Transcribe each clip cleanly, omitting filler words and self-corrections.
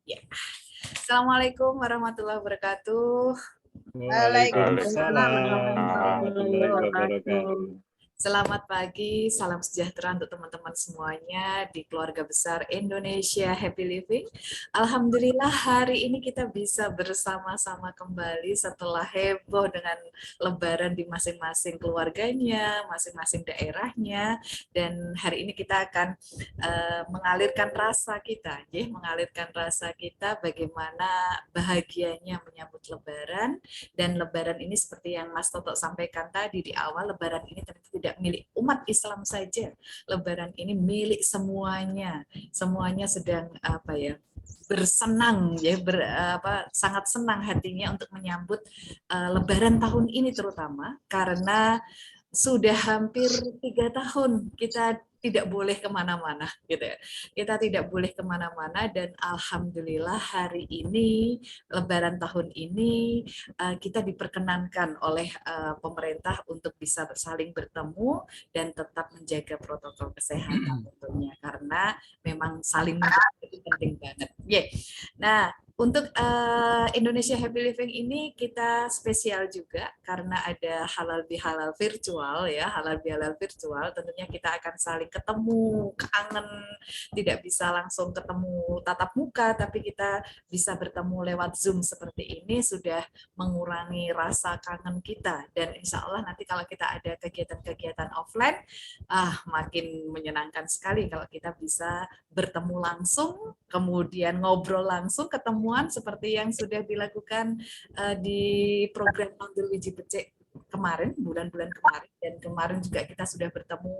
Ya. Assalamualaikum warahmatullahi wabarakatuh. Waalaikumsalam warahmatullahi warahmatullahi wabarakatuh. wabarakatuh. Selamat pagi, salam sejahtera untuk teman-teman semuanya di keluarga besar Indonesia Happy Living. Alhamdulillah hari ini kita bisa bersama-sama kembali setelah heboh dengan Lebaran di masing-masing keluarganya, masing-masing daerahnya. Dan hari ini kita akan mengalirkan rasa kita, mengalirkan rasa kita bagaimana bahagianya menyambut Lebaran. Dan Lebaran ini seperti yang Mas Toto sampaikan tadi di awal, Lebaran ini ternyata tidak milik umat Islam saja. Lebaran ini milik semuanya. Semuanya sedang bersenang sangat senang hatinya untuk menyambut Lebaran tahun ini terutama karena sudah hampir 3 tahun kita tidak boleh kemana-mana gitu ya. Kita tidak boleh kemana-mana dan alhamdulillah hari ini Lebaran tahun ini kita diperkenankan oleh pemerintah untuk bisa saling bertemu dan tetap menjaga protokol kesehatan tentunya karena memang saling menjaga itu penting banget. Nah, untuk Indonesia Happy Living ini kita spesial juga karena ada halal bihalal virtual ya, halal bihalal virtual. Tentunya kita akan saling ketemu, kangen, tidak bisa langsung ketemu tatap muka, tapi kita bisa bertemu lewat Zoom seperti ini sudah mengurangi rasa kangen kita. Dan insya Allah nanti kalau kita ada kegiatan-kegiatan offline, makin menyenangkan sekali kalau kita bisa bertemu langsung, kemudian ngobrol langsung, ketemuan seperti yang sudah dilakukan di program Panggil Wiji Becek kemarin, bulan-bulan kemarin, dan kemarin juga kita sudah bertemu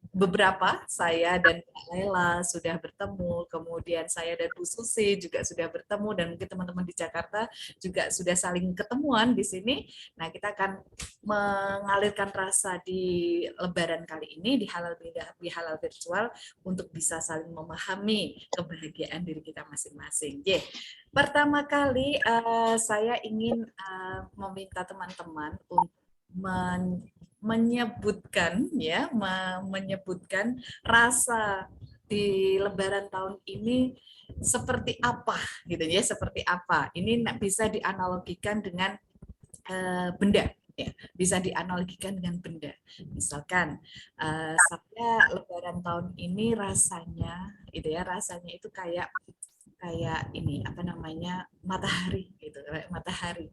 beberapa, saya dan Mbak Lela sudah bertemu, kemudian saya dan Bu Susi juga sudah bertemu, dan mungkin teman-teman di Jakarta juga sudah saling ketemuan di sini. Nah, kita akan mengalirkan rasa di Lebaran kali ini, di halal virtual, untuk bisa saling memahami kebahagiaan diri kita masing-masing. Pertama kali saya ingin meminta teman-teman untuk menyebutkan rasa di Lebaran tahun ini seperti apa gitu ya, seperti apa. Ini bisa dianalogikan dengan benda ya, bisa dianalogikan dengan benda. Misalkan saya Lebaran tahun ini rasanya itu kayak ini matahari gitu, kayak matahari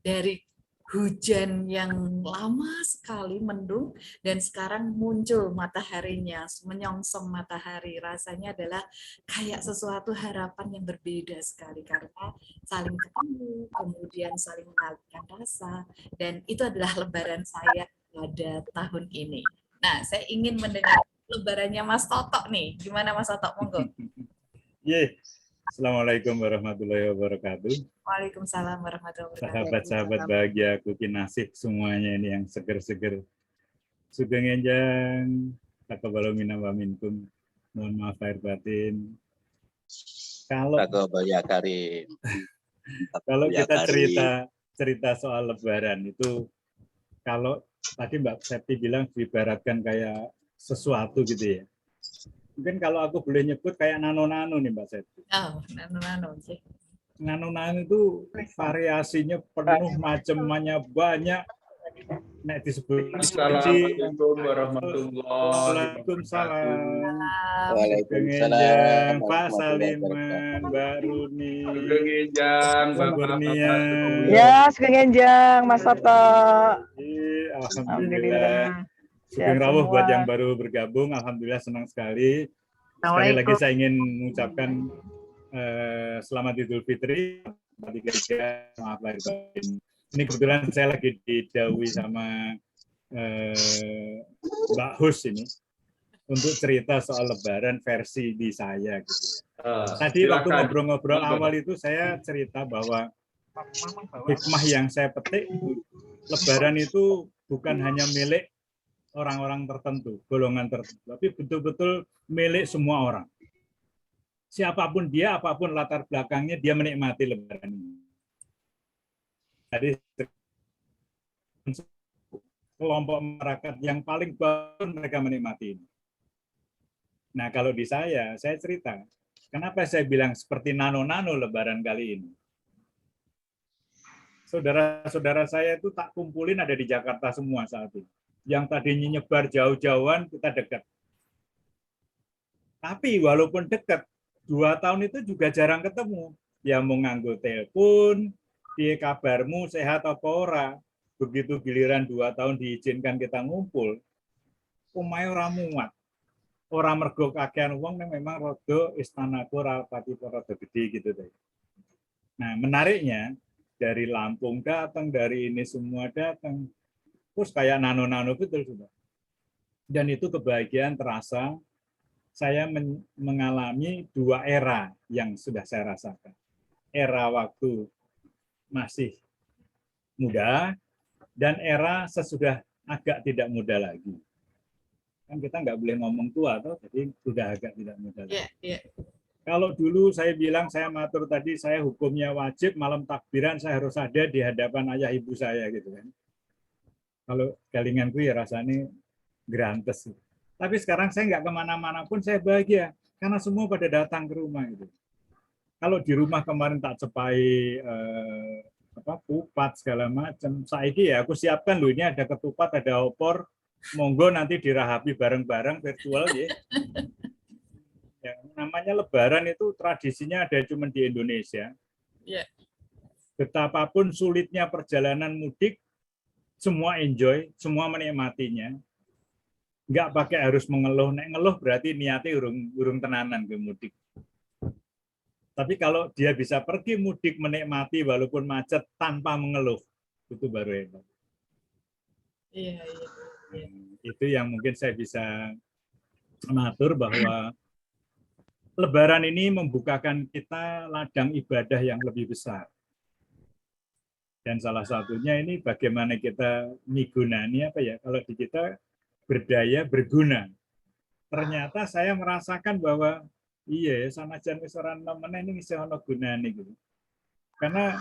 dari hujan yang lama sekali mendung dan sekarang muncul mataharinya, menyongsong matahari. Rasanya adalah kayak sesuatu harapan yang berbeda sekali karena saling ketemu, kemudian saling mengalihkan rasa, dan itu adalah Lebaran saya pada tahun ini. Nah, saya ingin mendengar Lebarannya Mas Toto nih. Gimana Mas Toto? Monggo. Assalamualaikum warahmatullahi wabarakatuh. Waalaikumsalam warahmatullahi wabarakatuh. Sahabat-sahabat bahagia aku kinasih semuanya ini yang seger-seger. Sugeng enjang, taqabbalu minna wa minkum. Mohon maaf lahir batin. Kalau kita cerita soal Lebaran itu, kalau tadi Mbak Septi bilang diibaratkan kayak sesuatu gitu ya. Mungkin kalau aku boleh nyebut kayak nano-nano nih Mbak Septi. Oh, nano-nano sih. Nano-nano itu variasinya penuh, macamnya banyak. Nek disebut Assalamualaikum warahmatullahi Waalaikumsalam. Waalaikumsalam Pak Saliman, Mbak Runi, Mbak Kurnia. Ya, segenjang Mas Toto. Alhamdulillah. Sugeng rawuh buat yang baru bergabung, alhamdulillah senang sekali. Sekali lagi saya ingin mengucapkan selamat Idul Fitri. Maaf lahir batin. Ini kebetulan saya lagi didahului sama Mbak Hus ini untuk cerita soal Lebaran versi di saya gitu. Tadi waktu ngobrol-ngobrol awal itu saya cerita bahwa hikmah yang saya petik, Lebaran itu bukan hanya milik orang-orang tertentu, golongan tertentu, tapi betul-betul milik semua orang. Siapapun dia, apapun latar belakangnya, dia menikmati Lebaran ini. Jadi kelompok masyarakat yang paling baru mereka menikmati ini. Nah, kalau di saya cerita, Kenapa saya bilang seperti nano-nano Lebaran kali ini? Saudara-saudara saya itu tak kumpulin ada di Jakarta semua saat ini. Yang tadinya nyebar jauh-jauhan kita dekat. Tapi walaupun dekat, 2 tahun itu juga jarang ketemu. Ya mau nganggo telepon, piye kabarmu, sehat apa ora. Begitu giliran 2 tahun diizinkan kita ngumpul, omahe ora muat. Ora mergo kakean wong memang rada istanaku ora pati rada gede gitu deh. Nah, menariknya dari Lampung datang, dari ini semua datang. Terus kayak nano-nano betul sudah. Dan itu kebahagiaan terasa. Saya mengalami 2 era yang sudah saya rasakan. Era waktu masih muda dan era sesudah agak tidak muda lagi. Kan kita nggak boleh ngomong tua, toh, jadi sudah agak tidak muda lagi. Kalau dulu saya bilang, saya matur tadi, saya hukumnya wajib, malam takbiran saya harus ada di hadapan ayah ibu saya gitu kan. Kalau galinganku ya rasanya grantes. Tapi sekarang saya nggak kemana-mana pun saya bahagia, karena semua pada datang ke rumah gitu. Kalau di rumah kemarin tak cepai pupat segala macam, saiki ya aku siapkan loh, ini ada ketupat, ada opor, monggo nanti dirahapi bareng-bareng virtual ya. Ya, namanya Lebaran itu tradisinya ada cuma di Indonesia. Betapapun sulitnya perjalanan mudik, semua enjoy, semua menikmatinya. Nggak pakai harus mengeluh. Nek ngeluh berarti niatnya urung tenanan ke mudik. Tapi kalau dia bisa pergi mudik menikmati walaupun macet tanpa mengeluh, itu baru hebat. Iya. Itu yang mungkin saya bisa mengatur bahwa Lebaran ini membukakan kita ladang ibadah yang lebih besar. Dan salah satunya ini bagaimana kita migunani apa ya, kalau di kita berdaya berguna. Ternyata saya merasakan bahwa iya sanajan wis ora nemen ini isih ana gunane gitu. Karena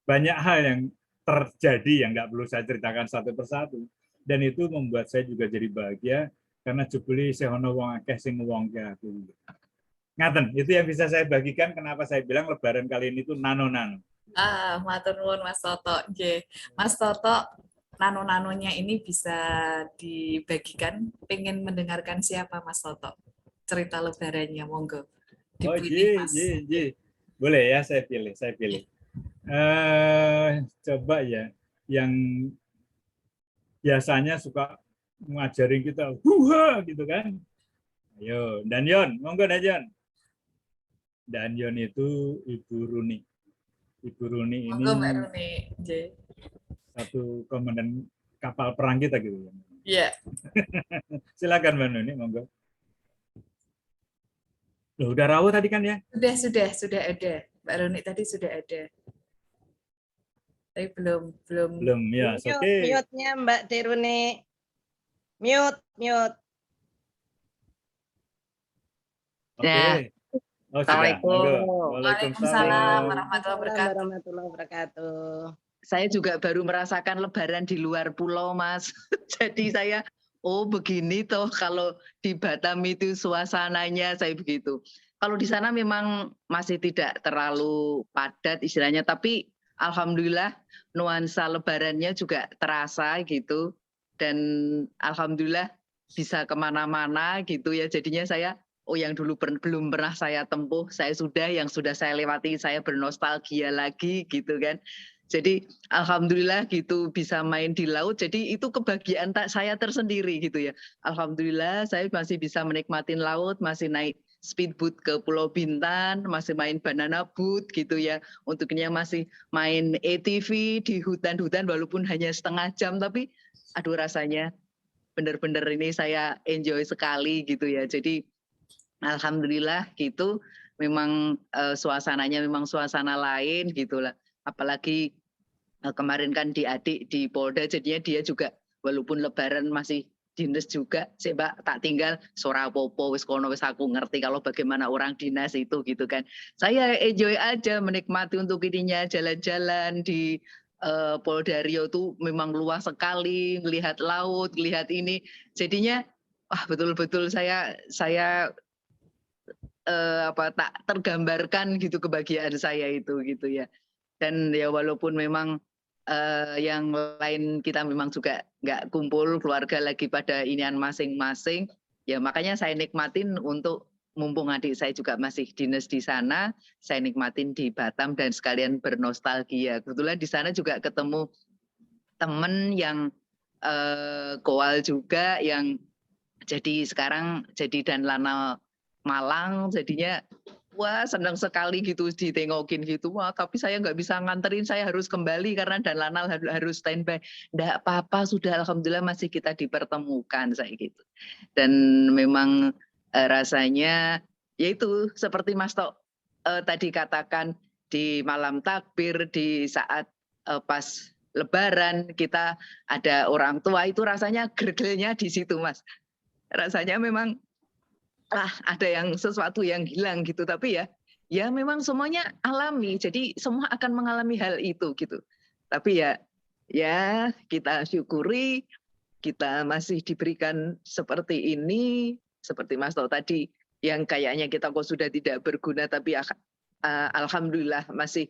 banyak hal yang terjadi yang nggak perlu saya ceritakan satu persatu. Dan itu membuat saya juga jadi bahagia karena jebule isih ana wong akeh sing ngewongke aku. Ngaten, itu yang bisa saya bagikan kenapa saya bilang Lebaran kali ini itu nano-nano. Matur nuwun Mas Toto. Mas Toto, nano-nanonya ini bisa dibagikan. Pengen mendengarkan siapa Mas Toto? Cerita Lebarannya, monggo. Dipilih, Mas. Boleh ya, saya pilih. Coba ya, yang biasanya suka ngajarin kita, huha gitu kan. Ayo, Danyon, monggo Danyon. Danyon itu Ibu Runi. Ibu Runi ini satu komandan kapal perang kita gitu. Iya. Silakan Mbak Nuni, monggo. Loh, udah rawuh tadi kan ya? Sudah ada. Mbak Runi tadi sudah ada. Tapi belum ya. Oke. Mute-nya Mbak Deruni. Mute. Oke. Assalamualaikum. Waalaikumsalam warahmatullahi wabarakatuh. Saya juga baru merasakan Lebaran di luar pulau, Mas. Jadi saya, begini toh kalau di Batam itu suasananya saya begitu. Kalau di sana memang masih tidak terlalu padat istilahnya, tapi alhamdulillah nuansa Lebarannya juga terasa gitu. Dan alhamdulillah bisa kemana-mana gitu ya. Jadinya saya yang dulu belum pernah saya tempuh, yang sudah saya lewati, saya bernostalgia lagi gitu kan. Jadi alhamdulillah gitu bisa main di laut, jadi itu kebahagiaan saya tersendiri gitu ya. Alhamdulillah saya masih bisa menikmati laut, masih naik speedboat ke Pulau Bintan, masih main banana boat gitu ya. Untuknya masih main ATV di hutan-hutan walaupun hanya setengah jam, tapi aduh rasanya benar-benar ini saya enjoy sekali gitu ya. Jadi alhamdulillah gitu, memang suasananya memang suasana lain gitulah. Apalagi kemarin kan adik di Polda, jadinya dia juga walaupun Lebaran masih dinas juga, coba tak tinggal sora popo wis kono wis aku ngerti kalau bagaimana orang dinas itu gitu kan. Saya enjoy aja menikmati untuk ininya, jalan-jalan di Polda Riau itu memang luas sekali, melihat laut, lihat ini, jadinya betul-betul saya tak tergambarkan gitu kebahagiaan saya itu gitu ya. Dan ya walaupun memang yang lain kita memang juga nggak kumpul, keluarga lagi pada inian masing-masing, ya makanya saya nikmatin untuk mumpung adik saya juga masih dinas di sana, saya nikmatin di Batam dan sekalian bernostalgia. Kebetulan di sana juga ketemu temen yang Goal juga yang jadi sekarang jadi dan Lana Malang, jadinya wah senang sekali gitu ditengokin gitu. Wah tapi saya nggak bisa nganterin, saya harus kembali karena dan Lana harus standby. Nggak apa-apa, sudah alhamdulillah masih kita dipertemukan saya gitu. Dan memang rasanya yaitu seperti Mas Tok tadi katakan, di malam takbir, di saat pas Lebaran kita ada orang tua, itu rasanya gregelnya di situ Mas. Rasanya memang ada yang sesuatu yang hilang gitu, tapi ya memang semuanya alami, jadi semua akan mengalami hal itu gitu. Tapi ya kita syukuri kita masih diberikan seperti ini, seperti Mas Tok tadi yang kayaknya kita kok sudah tidak berguna, tapi alhamdulillah masih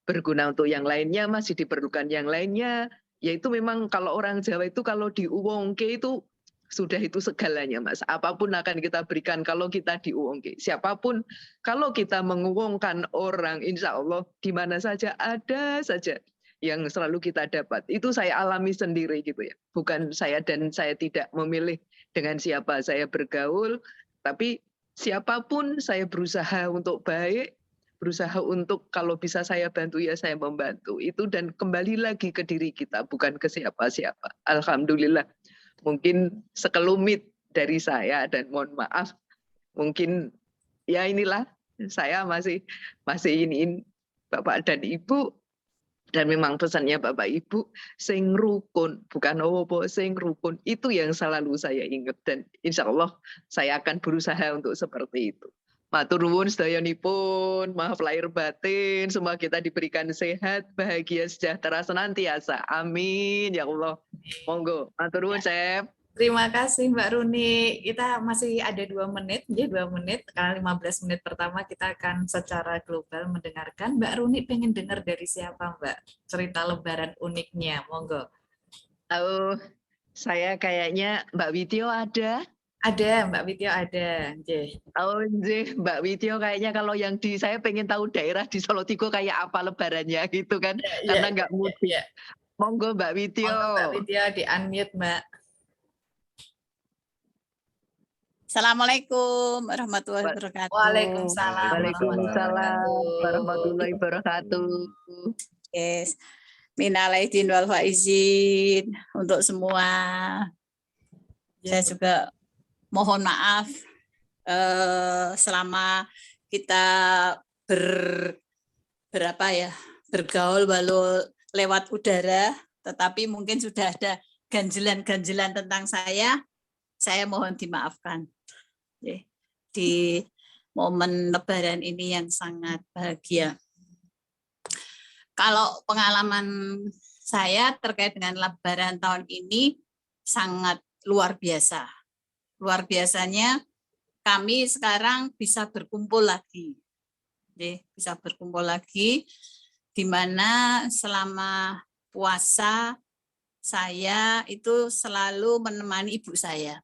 berguna untuk yang lainnya, masih diperlukan yang lainnya. Yaitu memang kalau orang Jawa itu kalau diuwongke itu sudah itu segalanya Mas. Apapun akan kita berikan kalau kita diuwongke. Siapapun kalau kita menguwongkan orang, insya Allah di mana saja ada saja yang selalu kita dapat. Itu saya alami sendiri gitu ya. Bukan saya dan saya tidak memilih dengan siapa saya bergaul, tapi siapapun saya berusaha untuk baik, berusaha untuk kalau bisa saya bantu ya saya membantu itu, dan kembali lagi ke diri kita bukan ke siapa-siapa. Alhamdulillah mungkin sekelumit dari saya dan mohon maaf mungkin ya inilah saya masih iniin Bapak dan Ibu, dan memang pesannya Bapak Ibu sing rukun bukan opo sing rukun itu yang selalu saya ingat, dan insya Allah saya akan berusaha untuk seperti itu. Matur nuwun sedayanipun, maaf lahir batin, semua kita diberikan sehat, bahagia, sejahtera senantiasa. Amin ya Allah. Monggo, matur nuwun Chef. Terima kasih Mbak Runi. Kita masih ada 2 menit, ya 2 menit. Karena 15 menit pertama kita akan secara global mendengarkan. Mbak Runi pengen dengar dari siapa Mbak? Cerita Lebaran uniknya, monggo. Oh, saya kayaknya Mbak Witio ada. Ada, Mbak Witio ada. Jeh. Oh, Mbak Witio kayaknya kalau yang saya pengen tahu daerah di Solotigo kayak apa lebarannya gitu kan, karena nggak mudik. Monggo Mbak Witio. Monggo Mbak Witio di-unmute Mbak. Assalamualaikum warahmatullahi wabarakatuh. Waalaikumsalam. Waalaikumsalam warahmatullahi wabarakatuh. Yes. Minal aidin wal faizin untuk semua. Saya juga mohon maaf selama kita bergaul walau lewat udara, tetapi mungkin sudah ada ganjilan-ganjilan tentang saya mohon dimaafkan. Di momen Lebaran ini yang sangat bahagia. Kalau pengalaman saya terkait dengan Lebaran tahun ini sangat luar biasa. Luar biasanya kami sekarang bisa berkumpul lagi. Bisa berkumpul lagi, di mana selama puasa saya itu selalu menemani ibu saya.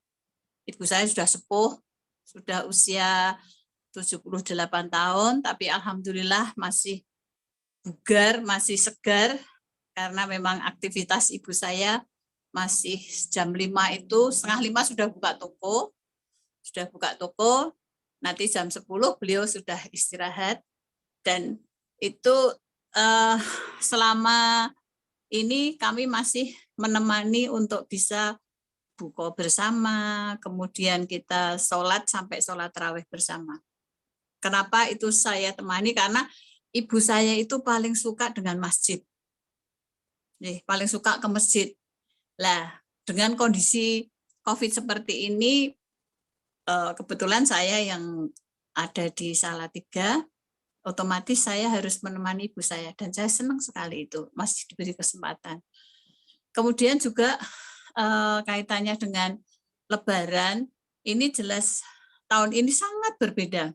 Ibu saya sudah sepuh, sudah usia 78 tahun, tapi alhamdulillah masih bugar, masih segar, karena memang aktivitas ibu saya masih jam 5 itu, setengah 5 sudah buka toko, nanti jam 10 beliau sudah istirahat, dan itu selama ini kami masih menemani untuk bisa buka bersama, kemudian kita sholat sampai sholat tarawih bersama. Kenapa itu saya temani? Karena ibu saya itu paling suka dengan masjid. Paling suka ke masjid. Lah, dengan kondisi COVID seperti ini, kebetulan saya yang ada di Salatiga, otomatis saya harus menemani ibu saya, dan saya senang sekali itu masih diberi kesempatan. Kemudian juga kaitannya dengan Lebaran, ini jelas tahun ini sangat berbeda.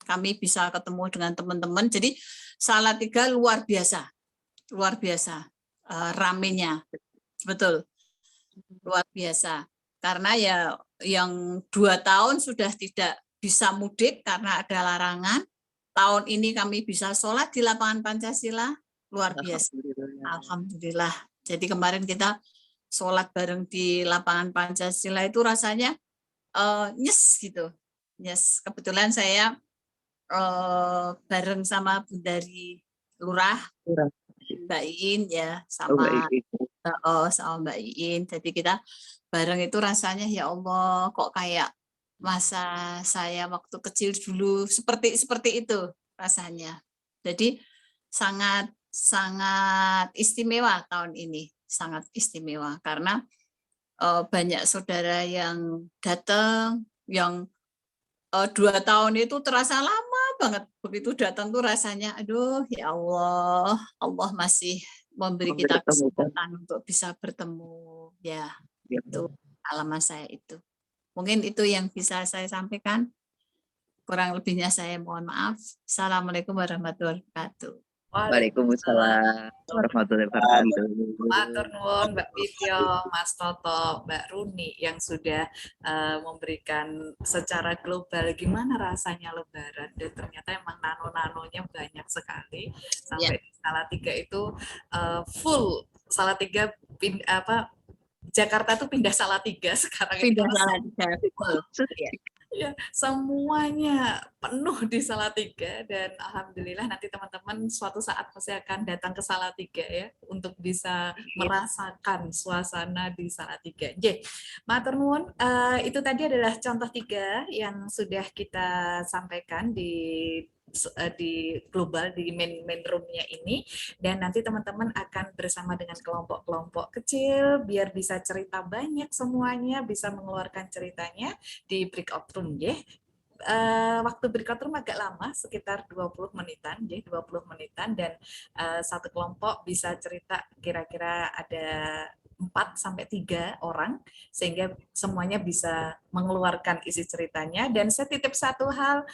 kami bisa ketemu dengan teman-teman. Jadi Salatiga luar biasa ramenya, betul, luar biasa. Karena ya yang 2 tahun sudah tidak bisa mudik karena ada larangan. Tahun ini kami bisa sholat di lapangan Pancasila, luar biasa. Alhamdulillah. Jadi kemarin kita sholat bareng di lapangan Pancasila itu rasanya nyes gitu. Nyes. Kebetulan saya bareng sama Bundari Lurah, Mbak Iin ya, sama sama Mbak Iin. Jadi kita bareng itu rasanya ya Allah kok kayak masa saya waktu kecil dulu seperti itu rasanya. Jadi sangat istimewa tahun ini, sangat istimewa karena banyak saudara yang datang, yang 2 tahun itu terasa lama banget. Begitu datang tuh rasanya, aduh ya Allah, Allah masih memberi kita kesempatan untuk bisa bertemu. Ya, itu pengalaman saya itu. Mungkin itu yang bisa saya sampaikan. Kurang lebihnya saya mohon maaf. Assalamualaikum warahmatullahi wabarakatuh. Waalaikumsalam warahmatullahi wabarakatuh. Matur nuwun Mbak Pityo, Mas Toto, Mbak Runi yang sudah memberikan secara global gimana rasanya Lebaran, dan ternyata emang nano-nanonya banyak sekali sampai di Salatiga itu full Salatiga Jakarta tuh pindah Salatiga sekarang. Pindah Salatiga. Ya, semuanya penuh di Salatiga, dan alhamdulillah nanti teman-teman suatu saat pasti akan datang ke Salatiga ya untuk bisa merasakan suasana di Salatiga. Matur nuwun, itu tadi adalah contoh 3 yang sudah kita sampaikan di global, di main roomnya ini, dan nanti teman-teman akan bersama dengan kelompok-kelompok kecil biar bisa cerita banyak, semuanya bisa mengeluarkan ceritanya di breakout room ya. Waktu breakout room agak lama, sekitar 20 menitan, jadi 20 menitan, dan satu kelompok bisa cerita kira-kira ada 4-3 orang, sehingga semuanya bisa mengeluarkan isi ceritanya. Dan saya titip satu hal,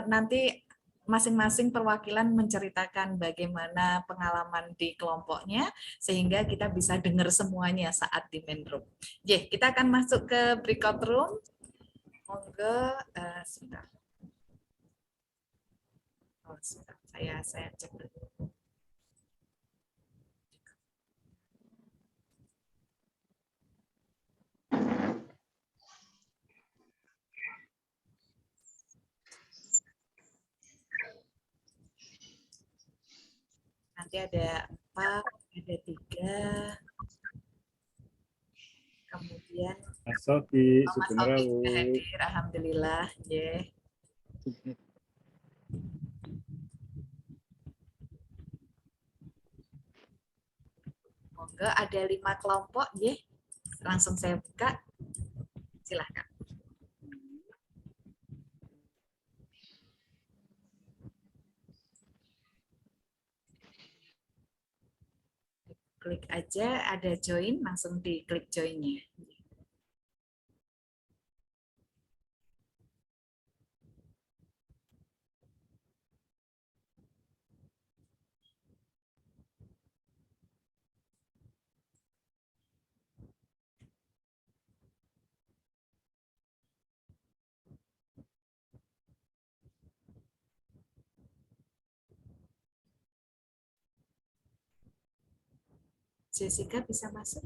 nanti masing-masing perwakilan menceritakan bagaimana pengalaman di kelompoknya, sehingga kita bisa dengar semuanya saat di main room. Kita akan masuk ke breakout room. Monggo, sebentar. Sebentar. Saya cek dulu. Nanti ada 4, ada 3. Kemudian Mas Sofi, Mas Sofi sudah hadir, alhamdulillah. Monggo, ada 5 kelompok, langsung saya buka. Silahkan. Klik aja, ada join, langsung diklik join-nya. Jessica bisa masuk?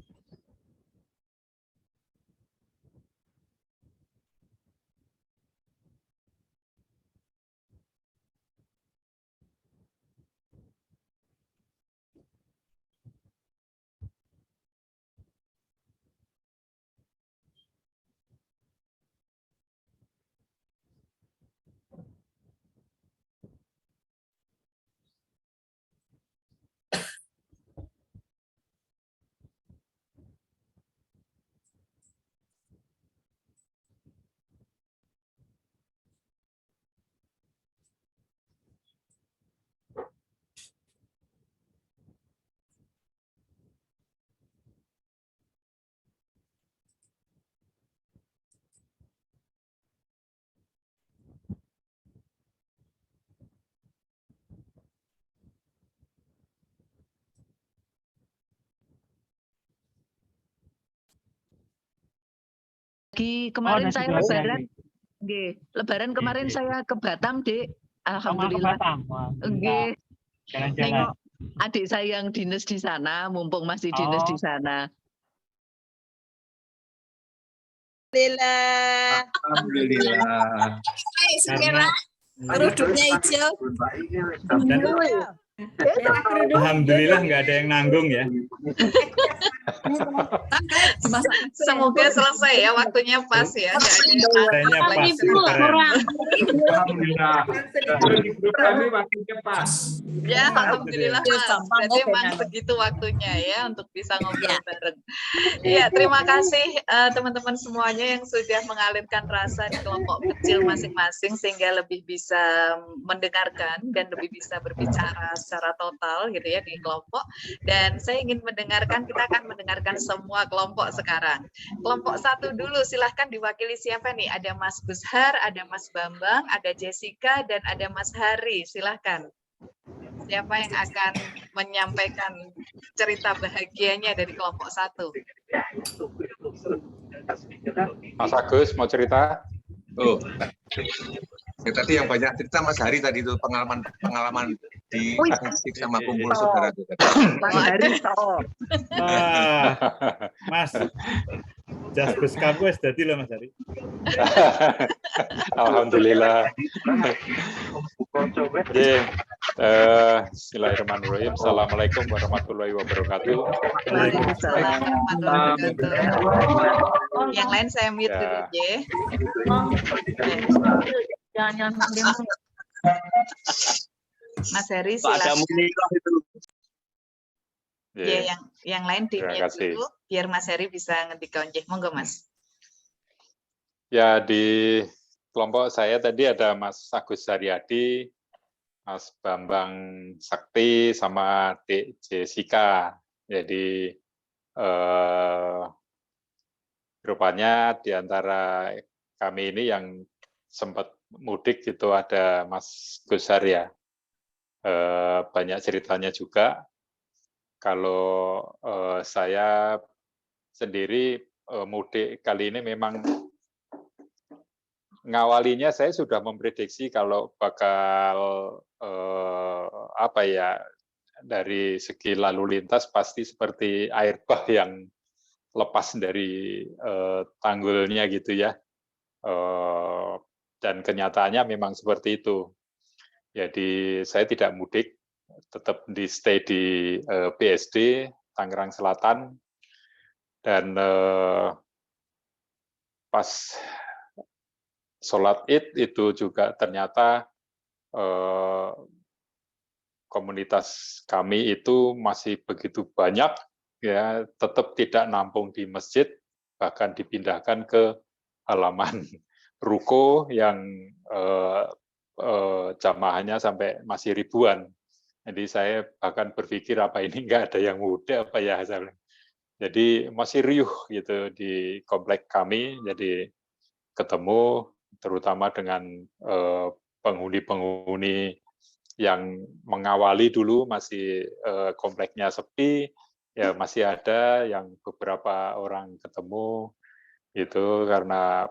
kemarin saya lebaran. Nggih, lebaran kemarin saya ke Batam, Dek. Alhamdulillah. Nggih. Nengok adik saya yang dinas di sana, mumpung masih dinas di sana. Alhamdulillah. Karena kerudungnya hijau. Alhamdulillah nggak ada yang nanggung ya. Semoga selesai ya, waktunya pas ya. Kayaknya pas. Alhamdulillah. Kami waktunya pas. Ya, alhamdulillah Mas. Berarti memang begitu waktunya ya untuk bisa ngobrol bareng. Iya, terima kasih teman-teman semuanya yang sudah mengalirkan rasa di kelompok kecil masing-masing sehingga lebih bisa mendengarkan dan lebih bisa berbicara secara total gitu ya di kelompok. Dan saya ingin mendengarkan, kita akan mendengarkan semua kelompok sekarang. Kelompok 1 dulu, silahkan diwakili siapa nih? Ada Mas Gushar, ada Mas Bambang, ada Jessica, dan ada Mas Hari. Silahkan. Siapa yang akan menyampaikan cerita bahagianya dari kelompok 1? Mas Agus mau cerita? Oh, ya, tadi yang banyak cerita Mas Hari tadi itu pengalaman di akademik sama kumpul saudara juga. Mas Hari Mas, Jasbus kamu jadi loh Mas Hari. Alhamdulillah. Bismillahirrahmanirrahim. Assalamualaikum warahmatullahi wabarakatuh. Waalaikumsalam warahmatullahi wabarakatuh. Yang lain saya mute dulu ya. Jangan Mas Heri silakan. Ya, yang lain di mute dulu biar Mas Heri bisa ngetik onjeh. Monggo Mas. Ya, di kelompok saya tadi ada Mas Agus Haryadi, Mas Bambang Sakti, sama Dek Jessica. Jadi rupanya di antara kami ini yang sempat mudik itu ada Mas Gushar ya. Banyak ceritanya juga. Kalau saya sendiri mudik kali ini memang ngawalinya saya sudah memprediksi kalau bakal dari segi lalu lintas pasti seperti air bah yang lepas dari tanggulnya gitu ya. Dan kenyataannya memang seperti itu. Jadi saya tidak mudik, tetap di stay di BSD Tangerang Selatan, dan pas sholat Id itu juga ternyata komunitas kami itu masih begitu banyak, ya, tetap tidak nampung di masjid, bahkan dipindahkan ke halaman ruko yang jamaahnya sampai masih ribuan. Jadi saya bahkan berpikir apa ini nggak ada yang muda apa ya. Jadi masih riuh gitu di komplek kami. Jadi ketemu terutama dengan penghuni-penghuni yang mengawali dulu masih kompleknya sepi, ya masih ada yang beberapa orang ketemu itu karena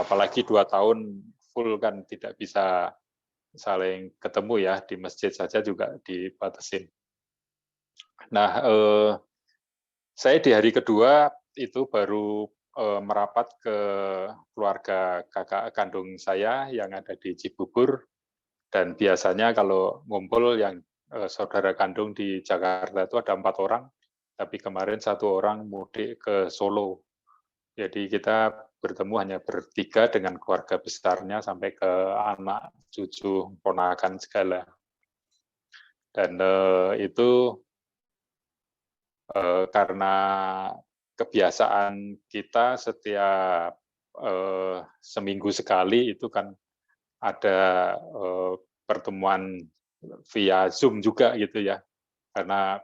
apalagi 2 tahun full kan tidak bisa saling ketemu ya, di masjid saja juga dibatasin. Nah, saya di hari kedua itu baru merapat ke keluarga kakak kandung saya yang ada di Cibubur, dan biasanya kalau ngumpul yang saudara kandung di Jakarta itu ada 4 orang, tapi kemarin 1 orang mudik ke Solo. Jadi kita bertemu hanya bertiga dengan keluarga besarnya sampai ke anak, cucu, ponakan segala. Dan itu karena kebiasaan kita setiap seminggu sekali itu kan ada pertemuan via Zoom juga gitu ya, karena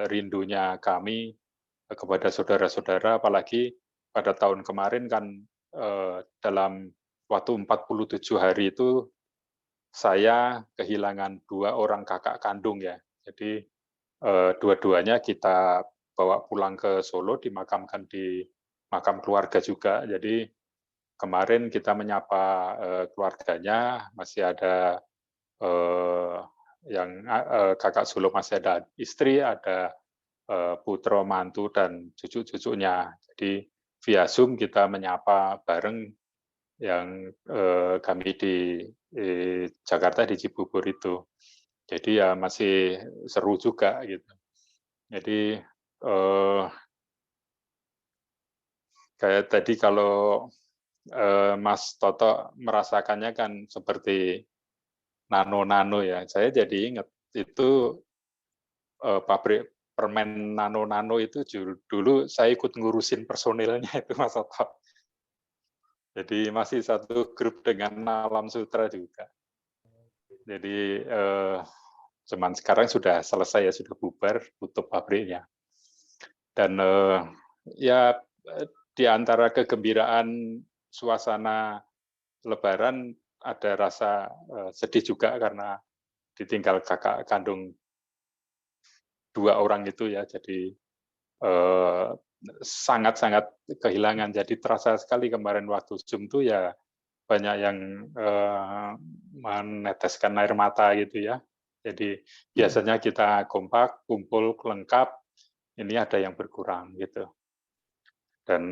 rindunya kami kepada saudara-saudara, apalagi pada tahun kemarin kan dalam waktu 47 hari itu saya kehilangan 2 orang kakak kandung ya. Jadi dua-duanya kita bawa pulang ke Solo, dimakamkan di makam keluarga juga. Jadi kemarin kita menyapa keluarganya, masih ada yang kakak sulung, masih ada istri, ada putra, mantu, dan cucu-cucunya. Jadi via Zoom kita menyapa bareng yang kami di Jakarta, di Cibubur itu. Jadi ya masih seru juga gitu. Jadi kayak tadi kalau Mas Toto merasakannya kan seperti nano-nano ya. Saya jadi ingat itu pabrik permen nano-nano itu dulu saya ikut ngurusin personilnya itu, Mas Toto. Jadi masih satu grup dengan Alam Sutra juga. Jadi cuman sekarang sudah selesai ya, sudah bubar, tutup pabriknya. Dan ya di antara kegembiraan suasana Lebaran ada rasa sedih juga karena ditinggal kakak kandung 2 orang itu ya, jadi sangat-sangat kehilangan. Jadi terasa sekali kemarin waktu Zoom tuh ya banyak yang meneteskan air mata gitu ya. Jadi biasanya kita kompak, kumpul, lengkap, ini ada yang berkurang gitu. Dan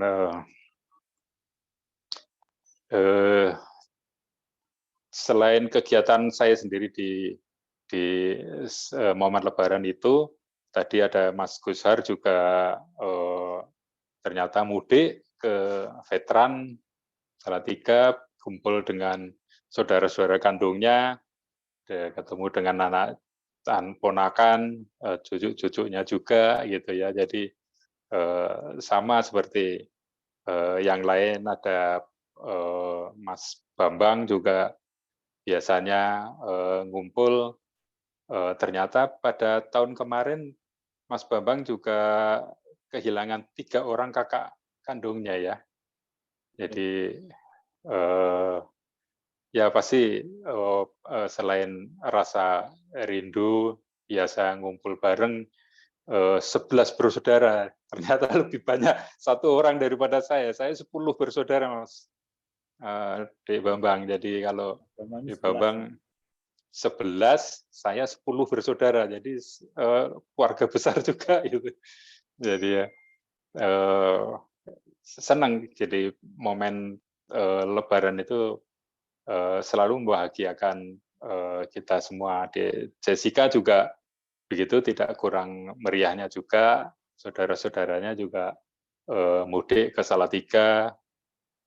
selain kegiatan saya sendiri di momen Lebaran itu, tadi ada Mas Gushar juga ternyata mudik ke veteran Salatiga, kumpul dengan saudara-saudara kandungnya, ketemu dengan anak ponakan, cucu-cucunya juga gitu ya. Jadi sama seperti yang lain, ada Mas Bambang juga biasanya ngumpul. Ternyata pada tahun kemarin Mas Bambang juga kehilangan 3 orang kakak kandungnya ya. Jadi ya pasti selain rasa rindu, biasa ngumpul bareng, 11 bersaudara. Ternyata lebih banyak 1 orang daripada saya 10 bersaudara, Mas Dek Bambang. Jadi kalau Dek Bambang 11, saya 10 bersaudara. Jadi keluarga besar juga gitu. Jadi ya senang, jadi momen Lebaran itu selalu membahagiakan kita semua. Jessica juga begitu, tidak kurang meriahnya juga. Saudara-saudaranya juga mudik ke Salatiga,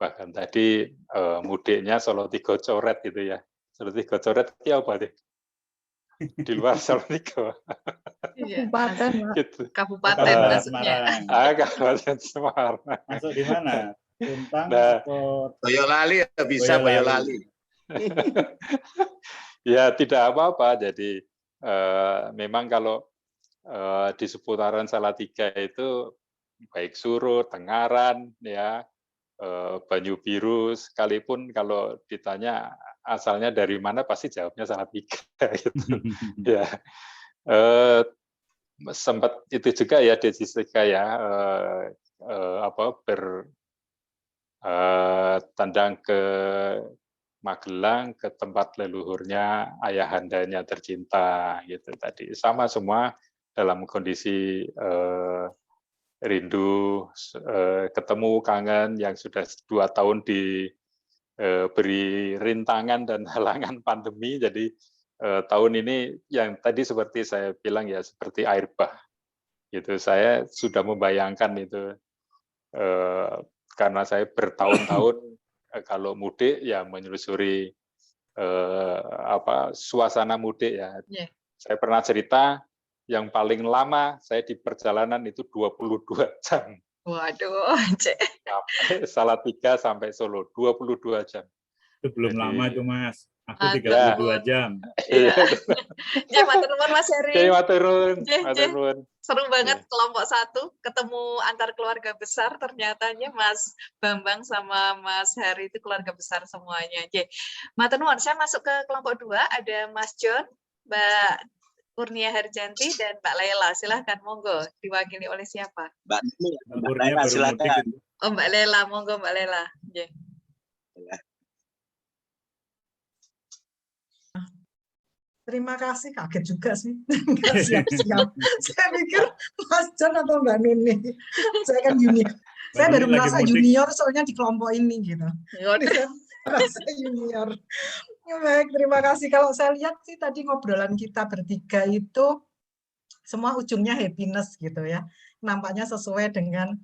bahkan tadi mudiknya Salatiga Coret gitu ya. Salatiga Coret itu apa deh? Di luar Salatiga. Kabupaten, Gitu. Kabupaten maksudnya. Kabupaten Semarang. Masuk di mana? Tuntang atau Boyolali bisa Boyolali. Ya tidak apa-apa. Jadi memang kalau di seputaran Salatiga itu baik Surut, Tengaran, ya Banyu Biru, sekalipun kalau ditanya asalnya dari mana pasti jawabnya Salatiga. Gitu. Ya sempat itu juga ya di Jessica ya tandang ke Magelang, ke tempat leluhurnya ayahandanya tercinta gitu tadi. Sama semua dalam kondisi rindu, ketemu, kangen, yang sudah 2 tahun diberi rintangan dan halangan pandemi. Jadi tahun ini yang tadi seperti saya bilang ya, seperti air bah. Gitu. Saya sudah membayangkan itu karena saya bertahun-tahun kalau mudik ya menyusuri suasana mudik ya. Yeah. Saya pernah cerita yang paling lama saya di perjalanan itu 22 jam. Waduh, sampai Salatiga sampai Solo 22 jam. Itu belum lama itu, Mas. Aku 32 jam. Iya. Ya, matur nuwun Mas Heri. Matur nuwun. Seru banget kelompok 1 ketemu antar keluarga besar, ternyatanya Mas Bambang sama Mas Heri itu keluarga besar semuanya. Matur nuwun. Saya masuk ke kelompok 2, ada Mas John, Mbak Kurnia Harjanti dan Mbak Laila. Silahkan, monggo, diwakili oleh siapa? Mbak Laila, silakan. Oh, Mbak Lela, monggo Mbak Lela. Yeah. Terima kasih, kaget juga sih, nggak siap-siap. Saya pikir Mas John atau Mbak Nuni. Saya kan junior. Saya baru merasa junior soalnya di kelompok ini gitu. Ini saya merasa junior. Ya, baik, terima kasih. Kalau saya lihat sih tadi ngobrolan kita bertiga itu semua ujungnya happiness gitu ya. Nampaknya sesuai dengan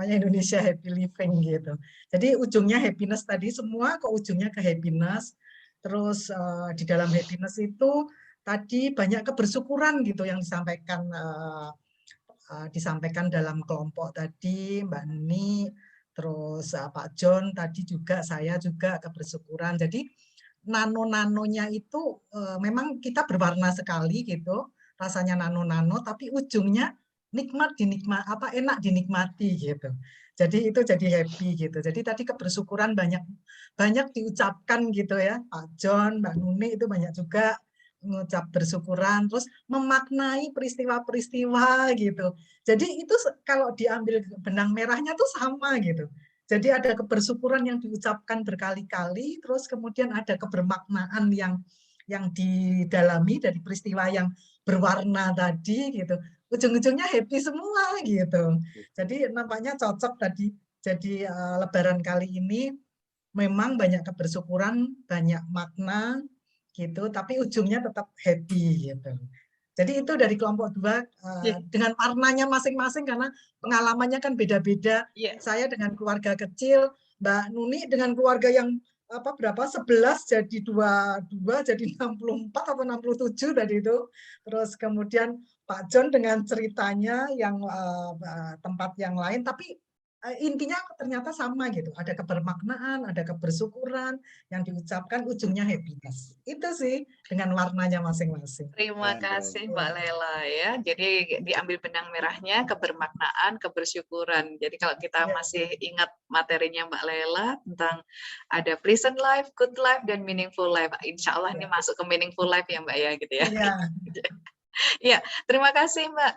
Indonesia Happy Living gitu. Jadi ujungnya happiness tadi, semua ke ujungnya ke happiness. Terus di dalam happiness itu tadi banyak kebersyukuran gitu yang disampaikan dalam kelompok tadi, Mbak Nuni, terus Pak John tadi juga, saya juga kebersyukuran. Jadi nano-nanonya itu memang kita berwarna sekali gitu, rasanya nano-nano, tapi ujungnya enak dinikmati gitu. Jadi itu jadi happy gitu. Jadi tadi kebersyukuran banyak diucapkan gitu ya, Pak John, Mbak Nuni itu banyak juga mengucap bersyukuran, terus memaknai peristiwa-peristiwa gitu. Jadi itu kalau diambil benang merahnya tuh sama gitu. Jadi ada kebersyukuran yang diucapkan berkali-kali, terus kemudian ada kebermaknaan yang didalami dari peristiwa yang berwarna tadi gitu. Ujung-ujungnya happy semua gitu. Jadi nampaknya cocok tadi. Jadi Lebaran kali ini memang banyak kebersyukuran, banyak makna gitu, tapi ujungnya tetap happy gitu. Jadi itu dari kelompok 2 dengan warnanya masing-masing karena pengalamannya kan beda-beda. Saya dengan keluarga kecil, Mbak Nuni dengan keluarga yang 11 jadi 22 jadi 64 atau 67 tadi itu. Terus kemudian Pak John dengan ceritanya yang tempat yang lain, tapi intinya ternyata sama gitu. Ada kebermaknaan, ada kebersyukuran yang diucapkan, ujungnya happiness. Itu sih dengan warnanya masing-masing. Terima kasih Mbak Lela ya. Jadi diambil benang merahnya, kebermaknaan, kebersyukuran. Jadi kalau kita masih ingat materinya Mbak Lela tentang ada pleasant life, good life, dan meaningful life. Insya Allah ini masuk ke meaningful life ya Mbak ya gitu ya. Ya, terima kasih Mbak.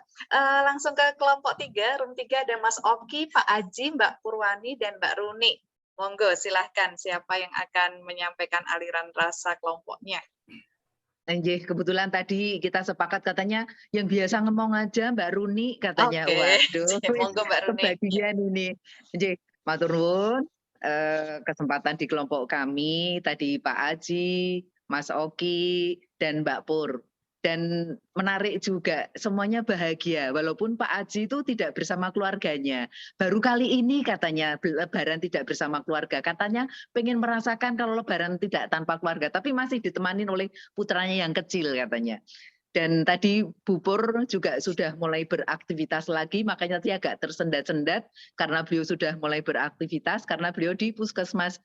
Langsung ke kelompok 3, room 3 ada Mas Oki, Pak Aji, Mbak Purwani, dan Mbak Runi. Monggo silahkan siapa yang akan menyampaikan aliran rasa kelompoknya. Anjir, kebetulan tadi kita sepakat katanya yang biasa ngomong aja Mbak Runi katanya. Waduh, monggo Mbak Runi. Kebagian ini. Anjir, matur nuwun. Kesempatan di kelompok kami tadi Pak Aji, Mas Oki, dan Mbak Pur. Dan menarik juga, semuanya bahagia. Walaupun Pak Aji itu tidak bersama keluarganya. Baru kali ini katanya Lebaran tidak bersama keluarga. Katanya pengen merasakan kalau Lebaran tidak tanpa keluarga. Tapi masih ditemani oleh putranya yang kecil katanya. Dan tadi Bu Pur juga sudah mulai beraktivitas lagi, makanya dia agak tersendat-sendat karena beliau sudah mulai beraktivitas, karena beliau di Puskesmas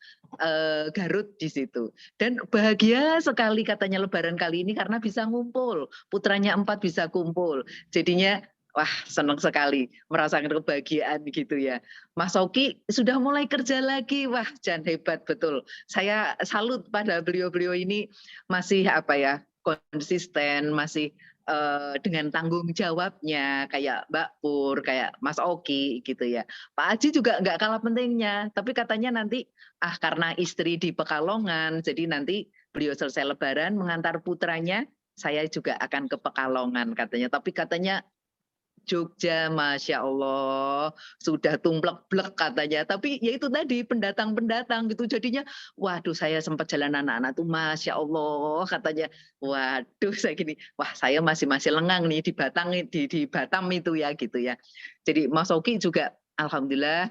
Garut di situ. Dan bahagia sekali katanya Lebaran kali ini karena bisa ngumpul, putranya 4 bisa kumpul. Jadinya wah senang sekali merasakan kebahagiaan gitu ya. Mas Oki sudah mulai kerja lagi, wah jangan hebat betul. Saya salut pada beliau-beliau ini masih konsisten, masih dengan tanggung jawabnya kayak Mbak Pur, kayak Mas Oki gitu ya. Pak Aji juga nggak kalah pentingnya, tapi katanya nanti karena istri di Pekalongan, jadi nanti beliau selesai Lebaran mengantar putranya, saya juga akan ke Pekalongan katanya. Tapi katanya Jogja, Masya Allah, sudah tumplek-blek katanya. Tapi ya itu tadi, pendatang-pendatang gitu. Jadinya, waduh saya sempat jalan anak-anak tuh, Masya Allah, katanya. Waduh, saya gini, wah saya masih lengang nih di Batam itu ya, gitu ya. Jadi Mas Oki juga, Alhamdulillah,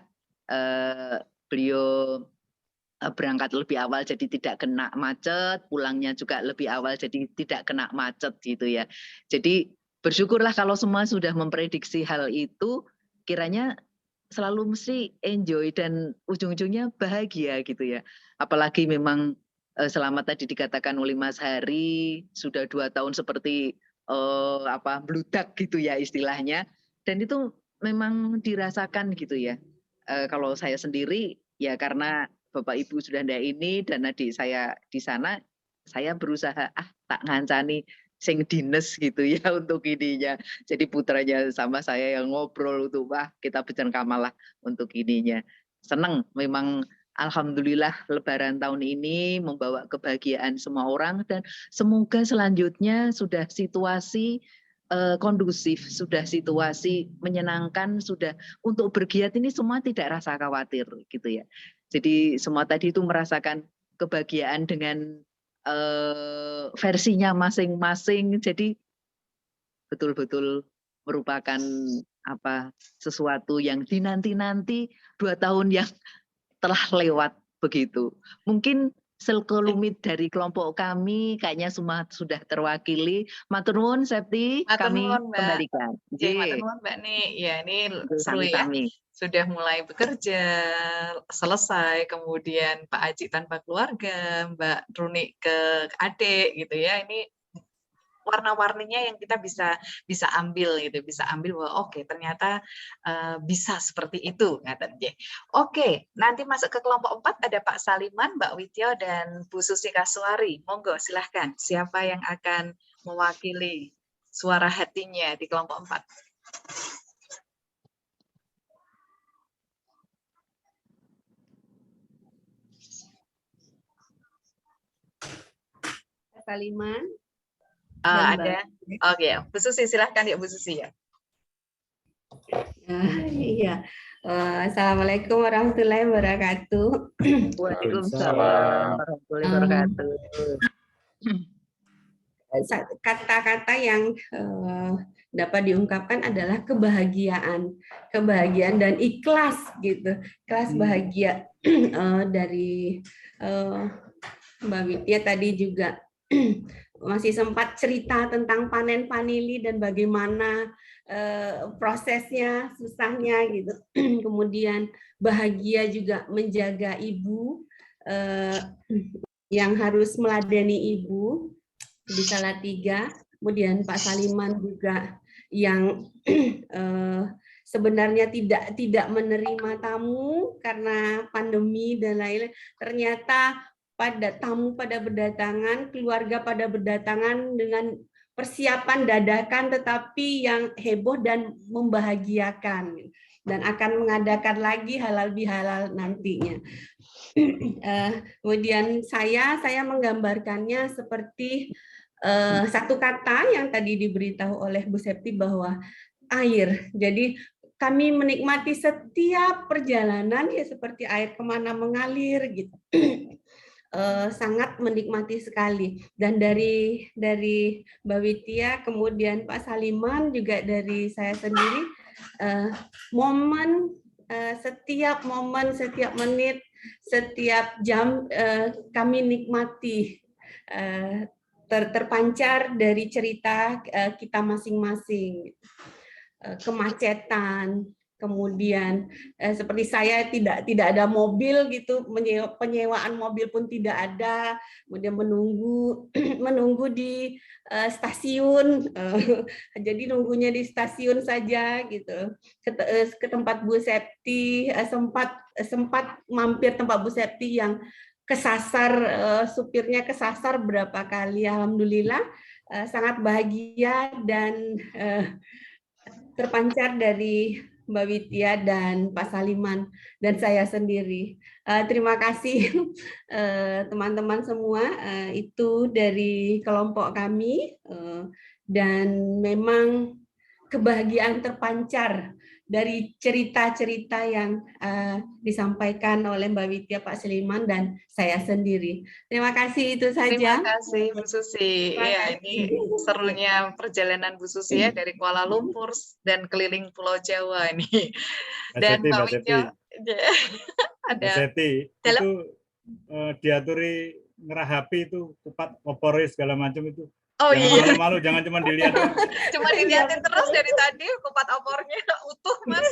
beliau berangkat lebih awal jadi tidak kena macet, pulangnya juga lebih awal jadi tidak kena macet gitu ya. Jadi bersyukurlah kalau semua sudah memprediksi hal itu, kiranya selalu mesti enjoy dan ujung-ujungnya bahagia gitu ya. Apalagi memang selama tadi dikatakan oleh Mas Hari, sudah 2 tahun seperti bludak gitu ya istilahnya. Dan itu memang dirasakan gitu ya. Kalau saya sendiri ya karena Bapak Ibu sudah ada ini dan adik saya di sana, saya berusaha tak ngancani. sing dinas gitu ya untuk ininya. Jadi putranya sama saya yang ngobrol tuh, wah kita bercengkama lah untuk ininya. Seneng memang, alhamdulillah Lebaran tahun ini membawa kebahagiaan semua orang, dan semoga selanjutnya sudah situasi kondusif, sudah situasi menyenangkan, sudah untuk bergiat ini semua tidak rasa khawatir gitu ya. Jadi semua tadi itu merasakan kebahagiaan dengan versinya masing-masing, jadi betul-betul merupakan sesuatu yang dinanti-nanti 2 tahun yang telah lewat begitu. Mungkin sekelumit dari kelompok kami kayaknya semua sudah terwakili. Matur nuwun Septi, kami kembalikan. Matur nuwun Mbak Ni. Ya, ini seru ya. Sudah mulai bekerja, selesai, kemudian Pak Aji tanpa keluarga, Mbak Runi ke adik gitu ya. Ini warna-warninya yang kita bisa ambil gitu, bisa ambil bahwa oke, ternyata bisa seperti itu katanya. Oke, nanti masuk ke kelompok 4 ada Pak Saliman, Mbak Wityo dan Bu Susi Kasuari. Monggo silahkan, siapa yang akan mewakili suara hatinya di kelompok 4? Saliman. Ada. Oke, Bu Susi silahkan ya Bu Susi ya. Iya. Assalamualaikum warahmatullahi wabarakatuh. Waalaikumsalam warahmatullahi wabarakatuh. Kata-kata yang dapat diungkapkan adalah kebahagiaan dan ikhlas gitu, ikhlas bahagia. Dari Mbak Widya tadi juga masih sempat cerita tentang panen vanili dan bagaimana prosesnya, susahnya gitu. Kemudian bahagia juga menjaga ibu yang harus meladeni ibu di Salatiga. Kemudian Pak Saliman juga yang sebenarnya tidak menerima tamu karena pandemi dan lain-lain. Ternyata tamu pada berdatangan, keluarga pada berdatangan dengan persiapan dadakan tetapi yang heboh dan membahagiakan, dan akan mengadakan lagi halal bihalal nantinya. Kemudian saya menggambarkannya seperti satu kata yang tadi diberitahu oleh Bu Septi bahwa air. Jadi kami menikmati setiap perjalanan ya seperti air kemana mengalir gitu. Sangat menikmati sekali, dan dari Mbak Widya, kemudian Pak Saliman, juga dari saya sendiri, setiap momen, setiap menit, setiap jam kami nikmati, terpancar dari cerita kita masing-masing. Kemacetan, kemudian seperti saya tidak ada mobil gitu, penyewaan mobil pun tidak ada, kemudian menunggu di stasiun, jadi nunggunya di stasiun saja gitu. Ke tempat Bu Septi, sempat mampir tempat Bu Septi yang kesasar, supirnya kesasar berapa kali. Alhamdulillah sangat bahagia dan terpancar dari Mbak Widya dan Pak Saliman dan saya sendiri. Terima kasih teman-teman semua, itu dari kelompok kami, dan memang kebahagiaan terpancar dari cerita-cerita yang disampaikan oleh Mbak Widya, Pak Saliman, dan saya sendiri. Terima kasih, itu saja. Terima kasih Bu Susi. Ya, ini serunya perjalanan Bu Susi ya, dari Kuala Lumpur dan keliling Pulau Jawa ini. Dan Mbak Widya, ada Seti, itu diaturi ngerahapi itu kupat opore segala macam itu. Oh jangan iya. malu-malu, jangan cuma dilihat. Cuma dilihatin terus dari tadi kupat opornya utuh, Mas.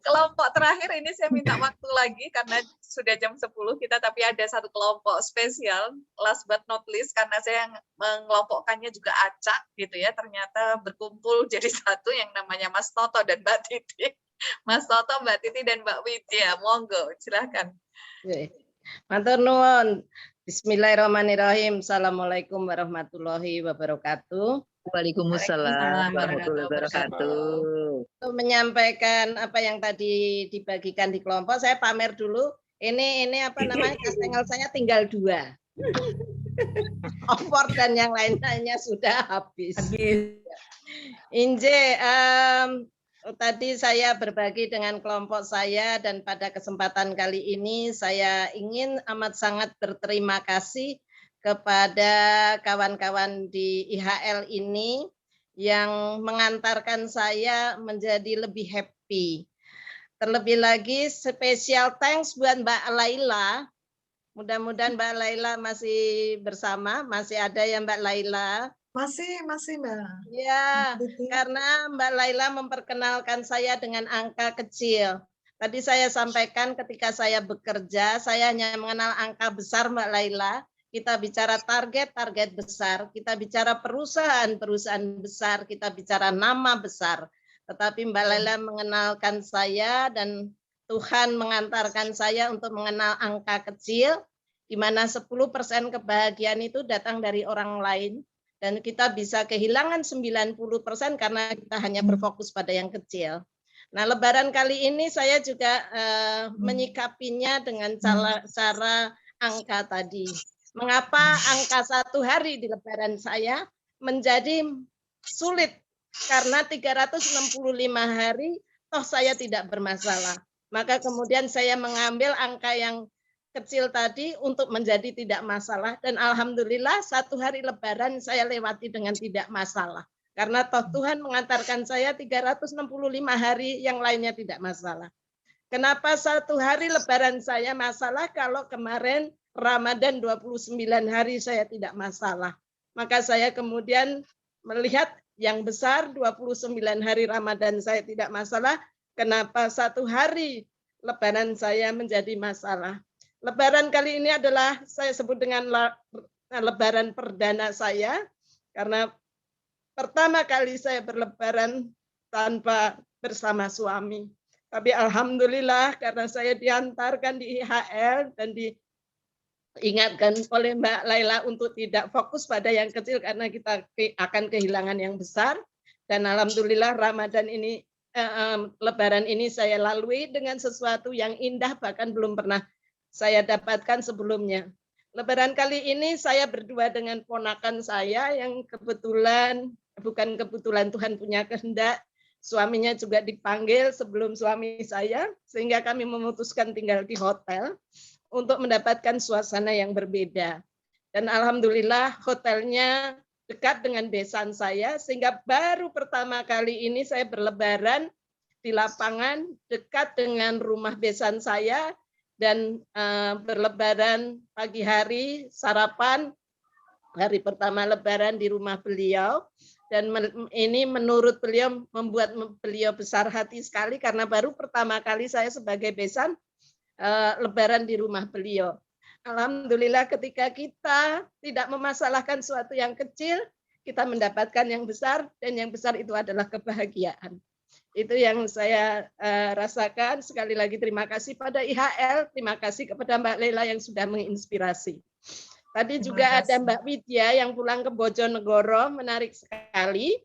Kelompok terakhir ini saya minta waktu lagi karena sudah jam 10 kita, tapi ada satu kelompok spesial, last but not least, karena saya mengelompokkannya juga acak gitu ya, ternyata berkumpul jadi satu yang namanya Mas Toto dan Mbak Titi. Mas Toto, Mbak Titi, dan Mbak Widya, monggo, silahkan. Matur nuwun. Bismillahirrahmanirrahim. Assalamualaikum warahmatullahi wabarakatuh. Waalaikumsalam warahmatullahi wabarakatuh. Untuk menyampaikan apa yang tadi dibagikan di kelompok, saya pamer dulu. Ini apa namanya, kastengel saya tinggal 2. Opor dan yang lain-lainnya sudah habis. Inje, tadi saya berbagi dengan kelompok saya dan pada kesempatan kali ini saya ingin amat sangat berterima kasih kepada kawan-kawan di IHL ini yang mengantarkan saya menjadi lebih happy. Terlebih lagi spesial thanks buat Mbak Laila. Mudah-mudahan Mbak Laila masih bersama, masih ada ya Mbak Laila. Masih Mbak. Ya, karena Mbak Laila memperkenalkan saya dengan angka kecil. Tadi saya sampaikan ketika saya bekerja, saya hanya mengenal angka besar Mbak Laila. Kita bicara target besar, kita bicara perusahaan besar, kita bicara nama besar. Tetapi Mbak Laila mengenalkan saya dan Tuhan mengantarkan saya untuk mengenal angka kecil, di mana 10% kebahagiaan itu datang dari orang lain. Dan kita bisa kehilangan 90% karena kita hanya berfokus pada yang kecil. Nah, Lebaran kali ini saya juga menyikapinya dengan cara angka tadi. Mengapa angka 1 hari di Lebaran saya menjadi sulit? Karena 365 hari, toh saya tidak bermasalah. Maka kemudian saya mengambil angka yang kecil tadi untuk menjadi tidak masalah, dan alhamdulillah 1 hari Lebaran saya lewati dengan tidak masalah karena toh Tuhan mengantarkan saya 365 hari yang lainnya tidak masalah. Kenapa 1 hari Lebaran saya masalah kalau kemarin Ramadan 29 hari saya tidak masalah? Maka saya kemudian melihat yang besar 29 hari Ramadan saya tidak masalah, kenapa 1 hari Lebaran saya menjadi masalah? Lebaran kali ini adalah saya sebut dengan Lebaran perdana saya, karena pertama kali saya berlebaran tanpa bersama suami. Tapi alhamdulillah karena saya diantarkan di IHL dan diingatkan oleh Mbak Laila untuk tidak fokus pada yang kecil karena kita akan kehilangan yang besar. Dan alhamdulillah Ramadan ini, Lebaran ini saya lalui dengan sesuatu yang indah bahkan belum pernah saya dapatkan sebelumnya. Lebaran kali ini saya berdua dengan ponakan saya yang bukan kebetulan Tuhan punya kehendak, suaminya juga dipanggil sebelum suami saya, sehingga kami memutuskan tinggal di hotel untuk mendapatkan suasana yang berbeda. Dan alhamdulillah hotelnya dekat dengan besan saya, sehingga baru pertama kali ini saya berlebaran di lapangan dekat dengan rumah besan saya, dan berlebaran pagi hari, sarapan hari pertama Lebaran di rumah beliau, dan ini menurut beliau membuat beliau besar hati sekali karena baru pertama kali saya sebagai besan Lebaran di rumah beliau. Alhamdulillah ketika kita tidak memasalahkan suatu yang kecil, kita mendapatkan yang besar, dan yang besar itu adalah kebahagiaan. Itu yang saya rasakan. Sekali lagi terima kasih pada IHL, terima kasih kepada Mbak Lela yang sudah menginspirasi. Tadi juga ada Mbak Widya yang pulang ke Bojonegoro, menarik sekali.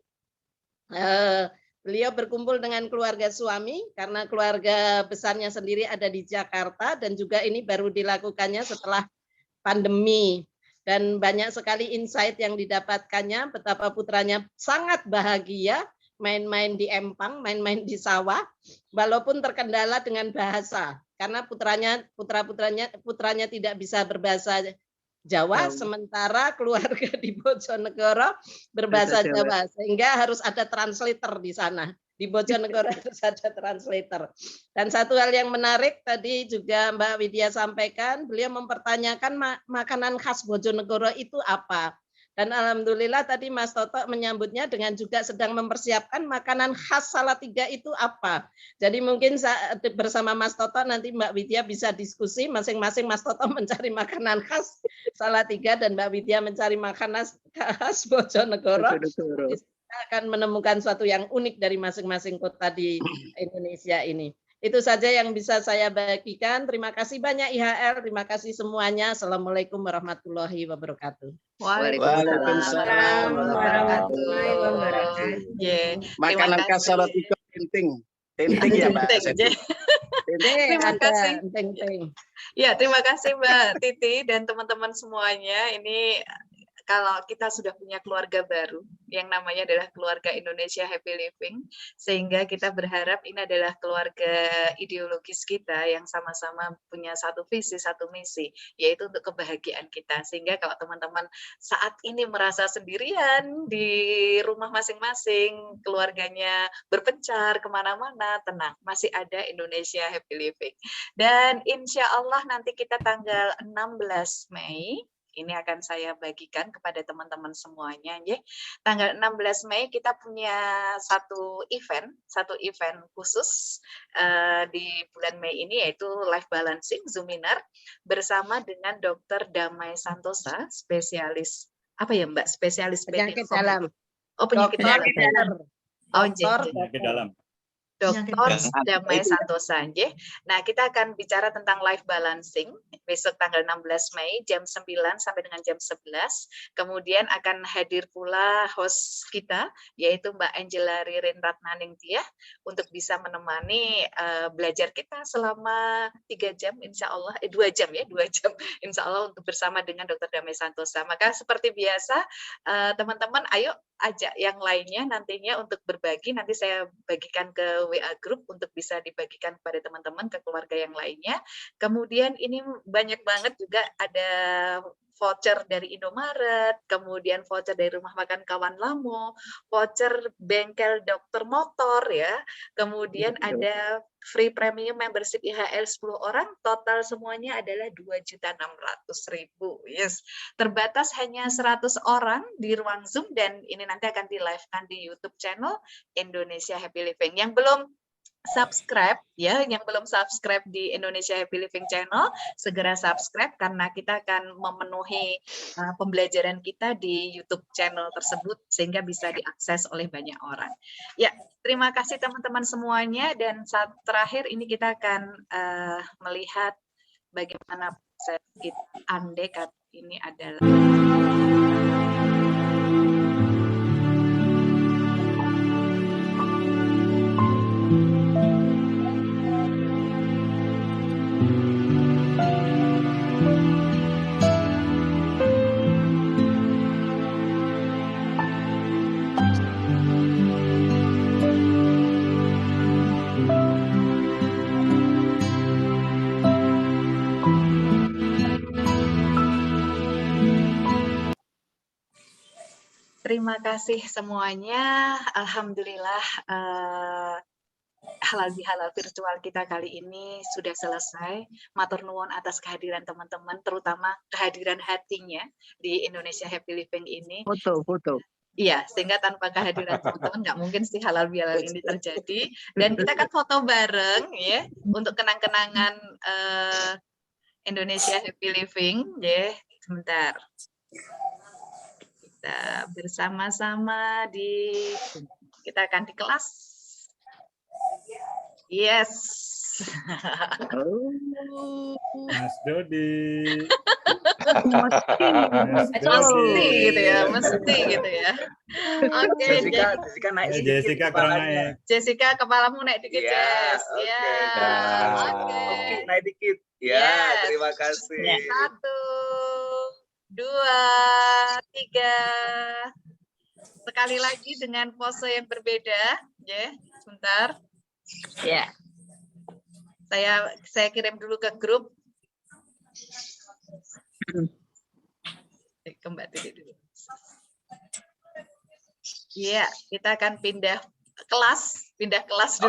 Beliau berkumpul dengan keluarga suami, karena keluarga besarnya sendiri ada di Jakarta, dan juga ini baru dilakukannya setelah pandemi. Dan banyak sekali insight yang didapatkannya, betapa putranya sangat bahagia, main-main di empang, main-main di sawah, walaupun terkendala dengan bahasa, karena putranya tidak bisa berbahasa Jawa, sementara keluarga di Bojonegoro berbahasa Jawa, sehingga harus ada translator di sana. Di Bojonegoro harus ada translator. Dan satu hal yang menarik tadi juga Mbak Widya sampaikan, beliau mempertanyakan makanan khas Bojonegoro itu apa. Dan alhamdulillah tadi Mas Toto menyambutnya dengan juga sedang mempersiapkan makanan khas Salatiga itu apa. Jadi mungkin bersama Mas Toto nanti Mbak Widya bisa diskusi, masing-masing Mas Toto mencari makanan khas Salatiga dan Mbak Widya mencari makanan khas Bojonegoro. Kita akan menemukan suatu yang unik dari masing-masing kota di Indonesia ini. Itu saja yang bisa saya bagikan. Terima kasih banyak IHR, terima kasih semuanya. Assalamualaikum warahmatullahi wabarakatuh. Waalaikumsalam warahmatullahi wabarakatuh. Makanan khas Solo itu penting. Penting ya Mbak Seti. Terima kasih. Penting. Ya, terima kasih Mbak Titi dan teman-teman semuanya. Ini kalau kita sudah punya keluarga baru yang namanya adalah keluarga Indonesia Happy Living, sehingga kita berharap ini adalah keluarga ideologis kita yang sama-sama punya satu visi, satu misi, yaitu untuk kebahagiaan kita. Sehingga kalau teman-teman saat ini merasa sendirian di rumah masing-masing, keluarganya berpencar kemana-mana, tenang, masih ada Indonesia Happy Living. Dan insya Allah nanti kita tanggal 16 Mei, ini akan saya bagikan kepada teman-teman semuanya. Ya. Tanggal 16 Mei kita punya satu event khusus di bulan Mei ini, yaitu Life Balancing Zoominar bersama dengan Dr. Damai Santosa, spesialis apa ya Mbak? Spesialis penyakit dalam. Oh, penyakit dalam. Oh, penyakit dalam. Dr. Damai Santosa. Nah, kita akan bicara tentang life balancing besok tanggal 16 Mei jam 9 sampai dengan jam 11. Kemudian akan hadir pula host kita, yaitu Mbak Angela Ririn Ratnaningtyah, untuk bisa menemani belajar kita selama 3 jam, insya Allah, 2 jam ya, 2 jam, insya Allah untuk bersama dengan Dr. Damai Santosa. Maka seperti biasa, teman-teman, ayo ajak yang lainnya nantinya untuk berbagi. Nanti saya bagikan ke WA Group untuk bisa dibagikan kepada teman-teman, ke keluarga yang lainnya. Kemudian ini banyak banget juga ada voucher dari Indomaret, kemudian voucher dari Rumah Makan Kawan Lamo, voucher bengkel dokter motor ya, kemudian ada free premium membership IHL 10 orang, total semuanya adalah 2.600.000. Yes, terbatas hanya 100 orang di ruang Zoom dan ini nanti akan di live-kan di YouTube channel Indonesia Happy Living. Yang belum subscribe ya, yang belum subscribe di Indonesia Happy Living Channel, segera subscribe karena kita akan memenuhi pembelajaran kita di YouTube channel tersebut sehingga bisa diakses oleh banyak orang. Ya, terima kasih teman-teman semuanya dan saat terakhir ini kita akan melihat bagaimana kita andai kata ini adalah terima kasih semuanya. Alhamdulillah halal bihalal virtual kita kali ini sudah selesai. Matur nuwun atas kehadiran teman-teman, terutama kehadiran hatinya di Indonesia Happy Living ini. Foto. Iya, sehingga tanpa kehadiran teman-teman nggak mungkin sih halal bihalal ini terjadi. Dan kita akan foto bareng ya untuk kenang-kenangan Indonesia Happy Living. Ya, sebentar. Kita bersama-sama kita akan di kelas. Yes. Mas Dodi. Mesti gitu ya, mesti gitu ya. Oke, Jessica naik sedikit. Jessica kurang naik. Jessica, kepalamu naik dikit, Jess. Ya. Oke, naik dikit. Ya, terima kasih. 1, 2, 3. Sekali lagi dengan pose yang berbeda, ya. Sebentar. Ya. Saya kirim dulu ke grup. Ke Mbak Titi dulu. Iya, kita akan pindah kelas dulu. Pindah kelas.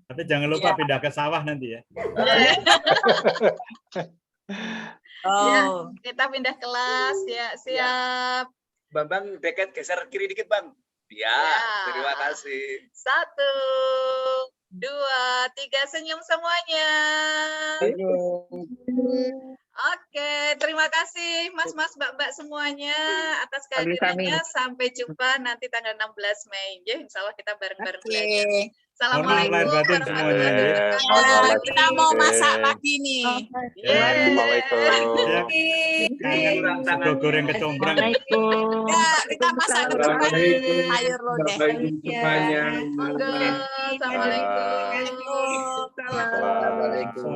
Tapi jangan lupa pindah ke sawah nanti ya. Ya, kita pindah kelas ya, siap. Bambang deket geser kiri dikit, Bang. Ya, terima kasih. 1, 2, 3, senyum semuanya. Oke, terima kasih Mas-mas, Mbak-mbak semuanya atas kehadirannya. Sampai jumpa nanti tanggal 16 Mei. Ya, insya Allah kita bareng-bareng belajar. Assalamualaikum warahmatullahi wabarakatuh. Kita mau masak pagi nih. Assalamualaikum. Sego goreng kecombrang. Ya, kita masak sayur lodeh. Assalamualaikum. Assalamualaikum.